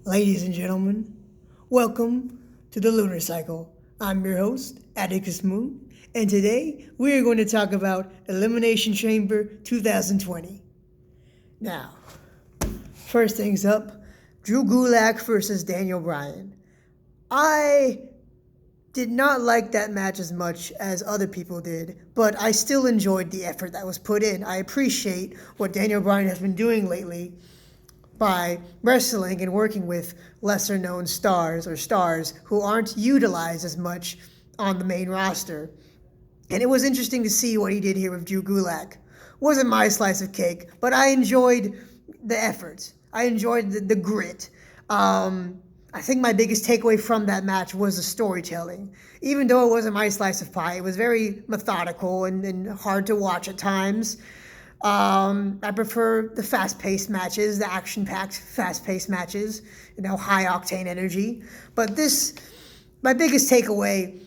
Ladies and gentlemen, welcome to the Lunar Cycle. I'm your host, Atticus Moon, and today we are going to talk about Elimination Chamber 2020. Now, first things up, Drew Gulak versus Daniel Bryan. I did not like that match as much as other people did, but I still enjoyed the effort that was put in. I appreciate what Daniel Bryan has been doing lately by wrestling and working with lesser known stars or stars who aren't utilized as much on the main roster. And it was interesting to see what he did here with Drew Gulak. Wasn't my slice of cake, but I enjoyed the effort. I enjoyed the grit. I think my biggest takeaway from that match was the storytelling. Even though it wasn't my slice of pie, it was very methodical and hard to watch at times. I prefer the fast-paced matches, the action-packed, fast-paced matches, high-octane energy. But my biggest takeaway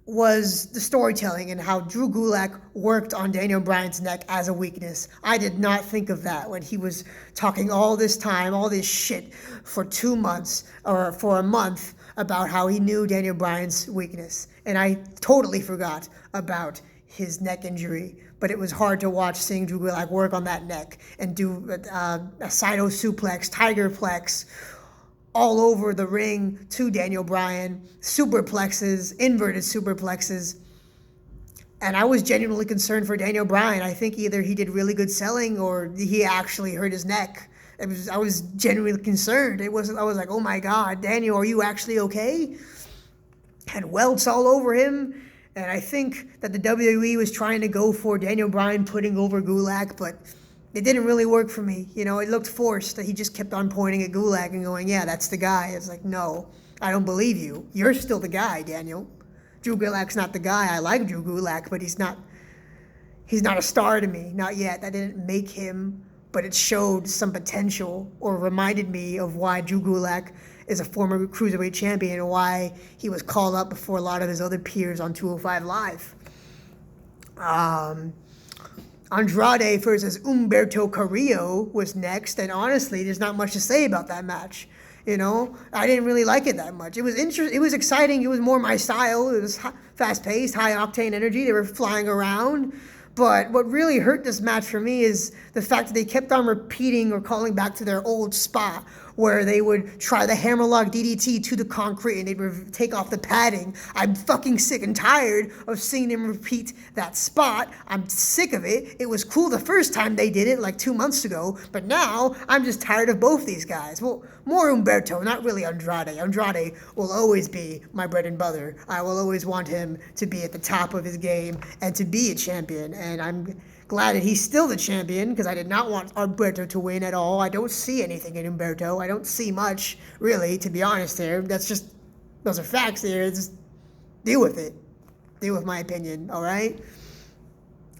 was the storytelling and how Drew Gulak worked on Daniel Bryan's neck as a weakness. I did not think of that when he was talking all this time, all this shit for 2 months or for a month about how he knew Daniel Bryan's weakness. And I totally forgot about his neck injury, but it was hard to watch seeing Drew Gulak work on that neck and do a Saito suplex, tiger plex, all over the ring to Daniel Bryan, superplexes, inverted superplexes. And I was genuinely concerned for Daniel Bryan. I think either he did really good selling or he actually hurt his neck. I was genuinely concerned. I was like, oh my God, Daniel, are you actually okay? Had welts all over him. And I think that the WWE was trying to go for Daniel Bryan putting over Gulak, but it didn't really work for me. It looked forced that he just kept on pointing at Gulak and going, yeah, that's the guy. It's like, no, I don't believe you. You're still the guy, Daniel. Drew Gulak's not the guy. I like Drew Gulak, but he's not a star to me. Not yet. That didn't make him, but it showed some potential or reminded me of why Drew Gulak is a former Cruiserweight champion and why he was called up before a lot of his other peers on 205 Live. Andrade versus Humberto Carrillo was next, and honestly, there's not much to say about that match. I didn't really like it that much. It was interesting. It was exciting. It was more my style. It was fast-paced, high-octane energy. They were flying around. But what really hurt this match for me is the fact that they kept on repeating or calling back to their old spot where they would try the hammerlock DDT to the concrete and they'd take off the padding. I'm fucking sick and tired of seeing them repeat that spot. I'm sick of it. It was cool the first time they did it like 2 months ago, but now I'm just tired of both these guys. Well, more Humberto, not really Andrade. Andrade will always be my bread and butter. I will always want him to be at the top of his game and to be a champion. And I'm glad that he's still the champion because I did not want Humberto to win at all. I don't see anything in Humberto. I don't see much, really, to be honest here. Those are facts here. Just deal with it. Deal with my opinion, all right?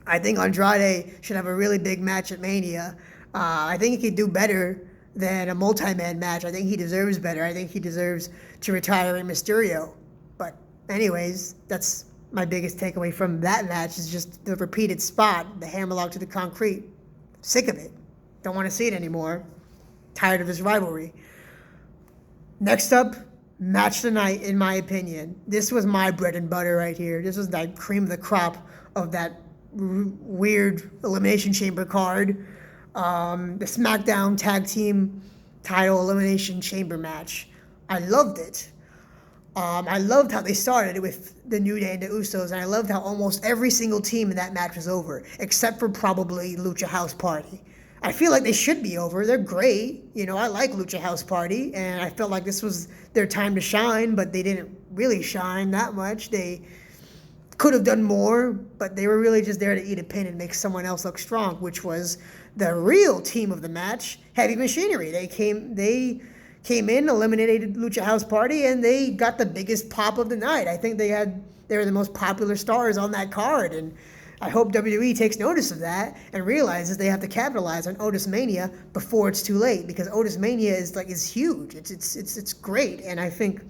I think Andrade should have a really big match at Mania. I think he could do better than a multi-man match. I think he deserves better. I think he deserves to retire Rey Mysterio. But anyways, that's my biggest takeaway from that match is just the repeated spot, the hammerlock to the concrete. Sick of it. Don't want to see it anymore. Tired of this rivalry. Next up, match of the night, in my opinion. This was my bread and butter right here. This was the cream of the crop of that weird Elimination Chamber card. The SmackDown Tag Team Title Elimination Chamber match. I loved it. I loved how they started with the New Day and the Usos, and I loved how almost every single team in that match was over, except for probably Lucha House Party. I feel like they should be over. They're great. I like Lucha House Party, and I felt like this was their time to shine, but they didn't really shine that much. They could have done more, but they were really just there to eat a pin and make someone else look strong, which was the real team of the match, Heavy Machinery. They came in, eliminated Lucha House Party, and they got the biggest pop of the night. I think they were the most popular stars on that card, and I hope WWE takes notice of that and realizes they have to capitalize on Otis Mania before it's too late, because Otis Mania is huge. It's great, and I think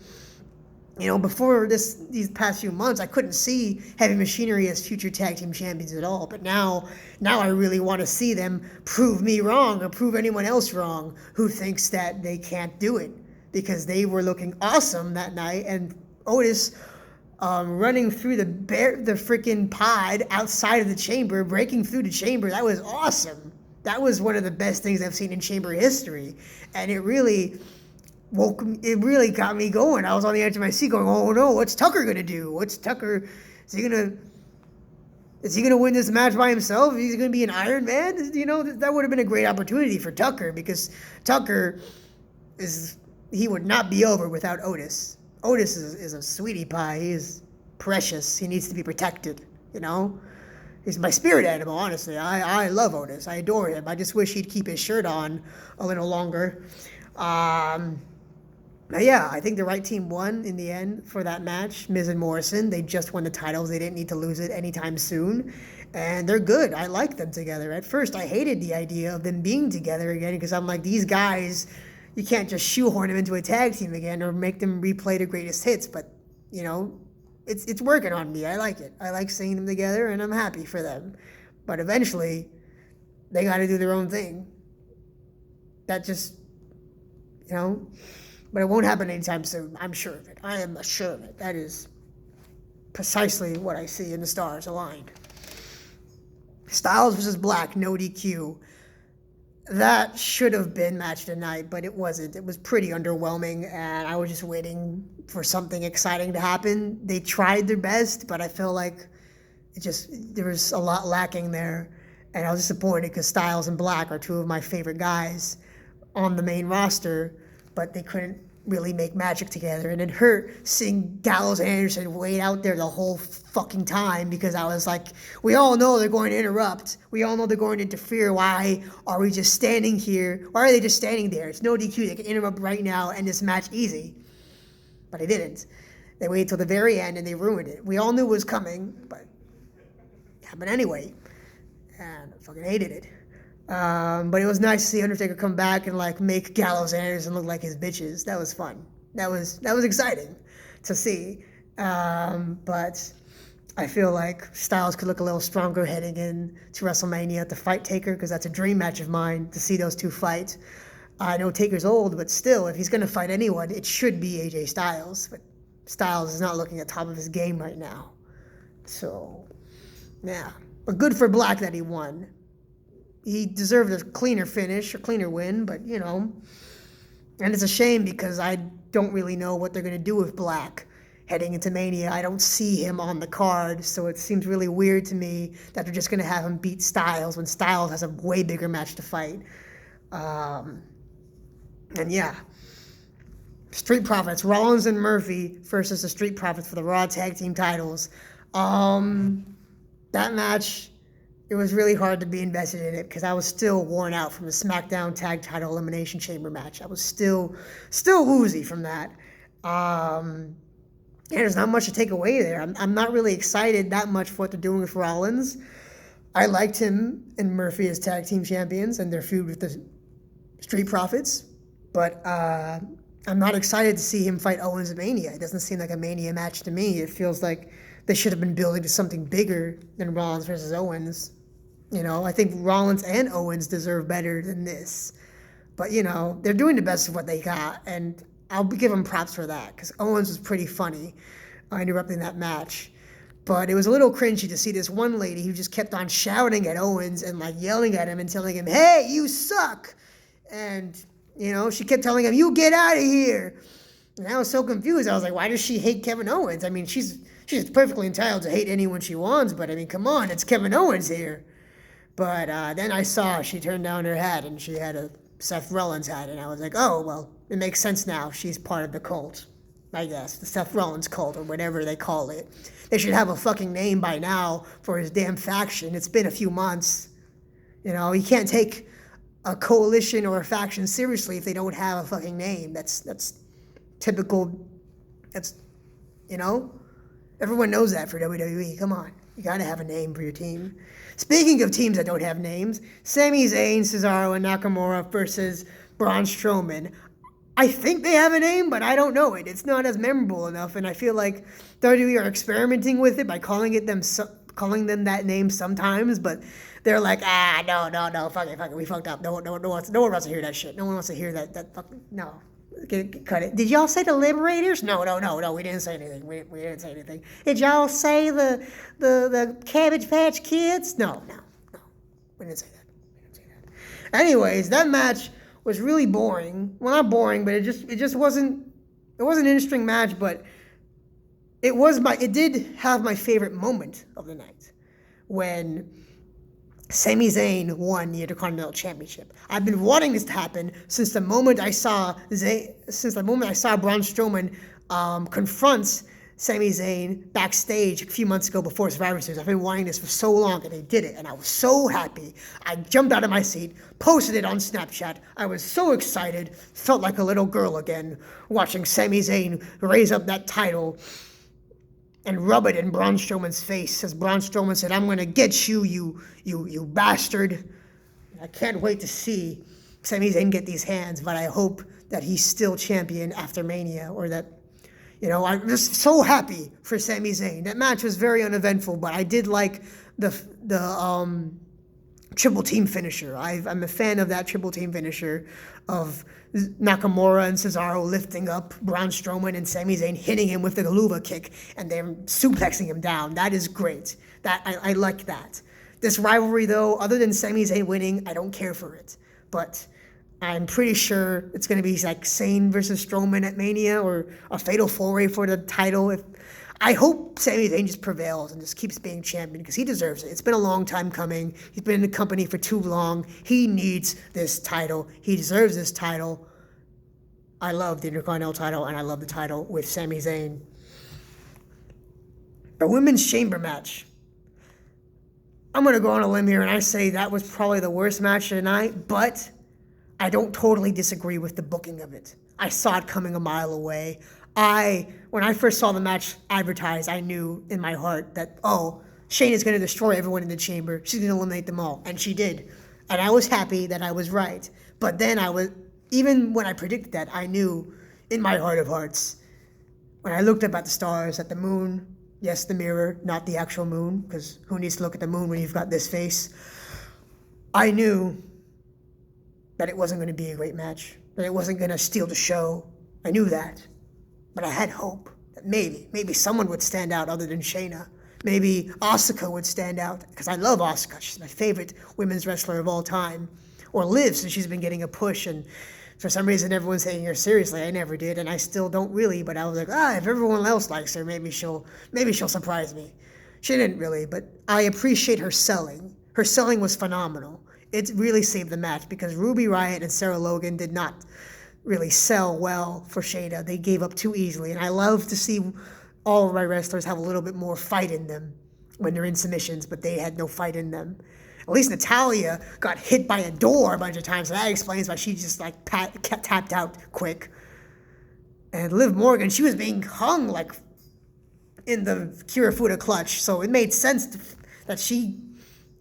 Before these past few months, I couldn't see Heavy Machinery as future tag team champions at all. But now I really want to see them prove me wrong or prove anyone else wrong who thinks that they can't do it, because they were looking awesome that night. And Otis running through the freaking pod outside of the chamber, breaking through the chamber, that was awesome. That was one of the best things I've seen in chamber history, and it really got me going. I was on the edge of my seat going, oh no, what's Tucker gonna do? Is he gonna win this match by himself? Is he gonna be an Iron Man? That would have been a great opportunity for Tucker, because Tucker he would not be over without Otis. Otis is a sweetie pie. He is precious. He needs to be protected, He's my spirit animal, honestly. I love Otis. I adore him. I just wish he'd keep his shirt on a little longer. Yeah, I think the right team won in the end for that match. Miz and Morrison, they just won the titles. They didn't need to lose it anytime soon. And they're good. I like them together. At first, I hated the idea of them being together again, because I'm like, these guys, you can't just shoehorn them into a tag team again or make them replay the greatest hits. But, it's working on me. I like it. I like seeing them together, and I'm happy for them. But eventually, they got to do their own thing. That just, but it won't happen anytime soon. I'm sure of it. I am sure of it. That is precisely what I see in the stars aligned. Styles versus Black, no DQ. That should have been match of the night, but it wasn't. It was pretty underwhelming, and I was just waiting for something exciting to happen. They tried their best, but I feel like there was a lot lacking there, and I was disappointed because Styles and Black are two of my favorite guys on the main roster, but they couldn't really make magic together. And it hurt seeing Gallows and Anderson wait out there the whole fucking time, because I was like, we all know they're going to interrupt. We all know they're going to interfere. Why are we just standing here? Why are they just standing there? It's no DQ. They can interrupt right now and this match easy. But they didn't. They waited till the very end and they ruined it. We all knew it was coming, but it happened anyway. And I fucking hated it. But it was nice to see Undertaker come back and make Gallows and Anderson look like his bitches. That was fun. That was exciting to see. But I feel like Styles could look a little stronger heading in to WrestleMania to fight Taker, because that's a dream match of mine, to see those two fight. I know Taker's old, but still, if he's going to fight anyone, it should be AJ Styles. But Styles is not looking at the top of his game right now. So, yeah. But good for Black that he won. He deserved a cleaner finish, a cleaner win, but, and it's a shame because I don't really know what they're going to do with Black heading into Mania. I don't see him on the card, so it seems really weird to me that they're just going to have him beat Styles when Styles has a way bigger match to fight. And yeah, Street Profits, Rollins and Murphy versus the Street Profits for the Raw Tag Team titles. That match, it was really hard to be invested in it because I was still worn out from the SmackDown Tag Title Elimination Chamber match. I was still woozy from that. And there's not much to take away there. I'm not really excited that much for what they're doing with Rollins. I liked him and Murphy as tag team champions and their feud with the Street Profits, but I'm not excited to see him fight Owens at Mania. It doesn't seem like a Mania match to me. It feels like they should have been building to something bigger than Rollins versus Owens. I think Rollins and Owens deserve better than this. But, they're doing the best of what they got, and I'll give them props for that, because Owens was pretty funny interrupting that match. But it was a little cringy to see this one lady who just kept on shouting at Owens and, yelling at him and telling him, hey, you suck! And, she kept telling him, you get out of here! And I was so confused. I was like, why does she hate Kevin Owens? I mean, she's perfectly entitled to hate anyone she wants, but, come on, it's Kevin Owens here. But then I saw she turned down her hat, and she had a Seth Rollins hat, and I was like, oh, well, it makes sense now. She's part of the cult, I guess, the Seth Rollins cult, or whatever they call it. They should have a fucking name by now for his damn faction. It's been a few months. You can't take a coalition or a faction seriously if they don't have a fucking name. That's typical. That's, everyone knows that for WWE. Come on. You gotta have a name for your team. Speaking of teams that don't have names, Sami Zayn, Cesaro, and Nakamura versus Braun Strowman. I think they have a name, but I don't know it. It's not as memorable enough, and I feel like WWE are experimenting with it by calling them that name sometimes, but they're like, no, fuck it, we fucked up. No one wants to hear that shit. No one wants to hear that fucking, no. Cut it. Did y'all say the Liberators? No, we didn't say anything. We didn't say anything. Did y'all say the Cabbage Patch Kids? No. We didn't say that. Anyways, that match was really boring. Well, not boring, but it just wasn't. It wasn't an interesting match, but it did have my favorite moment of the night when Sami Zayn won the Intercontinental Championship. I've been wanting this to happen since the moment I saw Braun Strowman confronts Sami Zayn backstage a few months ago before Survivor Series. I've been wanting this for so long, and they did it, and I was so happy. I jumped out of my seat, posted it on Snapchat. I was so excited, felt like a little girl again, watching Sami Zayn raise up that title and rub it in Braun Strowman's face as Braun Strowman said, "I'm going to get you, you bastard." I can't wait to see Sami Zayn get these hands, but I hope that he's still champion after Mania, or that, I'm just so happy for Sami Zayn. That match was very uneventful, but I did like the triple team finisher. I'm a fan of that triple team finisher of Nakamura and Cesaro lifting up Braun Strowman and Sami Zayn hitting him with the Galuva kick and then suplexing him down. That is great. I like that. This rivalry, though, other than Sami Zayn winning, I don't care for it. But I'm pretty sure it's going to be like Zayn versus Strowman at Mania, or a fatal four-way for the title. I hope Sami Zayn just prevails and just keeps being champion, because he deserves it. It's been a long time coming. He's been in the company for too long. He needs this title. He deserves this title. I love the Intercontinental title, and I love the title with Sami Zayn. The Women's Chamber match. I'm going to go on a limb here, and I say that was probably the worst match of the night, but I don't totally disagree with the booking of it. I saw it coming a mile away. When I first saw the match advertised, I knew in my heart that, Shayna's going to destroy everyone in the chamber. She's going to eliminate them all. And she did. And I was happy that I was right. But then even when I predicted that, I knew in my heart of hearts, when I looked up at the stars, at the moon, yes, the mirror, not the actual moon, because who needs to look at the moon when you've got this face? I knew that it wasn't going to be a great match, that it wasn't going to steal the show. I knew that. But I had hope that maybe someone would stand out other than Shayna. Maybe Asuka would stand out, because I love Asuka. She's my favorite women's wrestler of all time. Or Liv, since she's been getting a push, and for some reason everyone's taking her seriously. I never did, and I still don't really, but I was like, if everyone else likes her, maybe she'll surprise me. She didn't really, but I appreciate her selling. Her selling was phenomenal. It really saved the match, because Ruby Riott and Sarah Logan did not really sell well for Shayna. They gave up too easily, and I love to see all of my wrestlers have a little bit more fight in them when they're in submissions, but they had no fight in them. At least Natalya got hit by a door a bunch of times, so that explains why she just tapped out quick. And Liv Morgan, she was being hung in the Kirifuda clutch, so it made sense that she,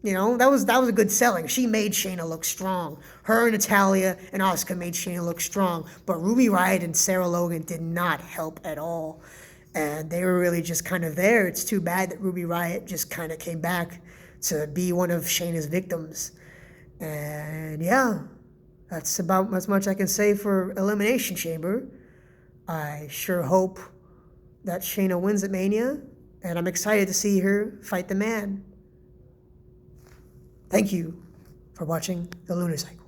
that was a good selling. She made Shayna look strong. Her and Natalya and Asuka made Shayna look strong, but Ruby Riott and Sarah Logan did not help at all. And they were really just kind of there. It's too bad that Ruby Riott just kind of came back to be one of Shayna's victims. And yeah, that's about as much I can say for Elimination Chamber. I sure hope that Shayna wins at Mania, and I'm excited to see her fight the man. Thank you for watching the Lunar Cycle.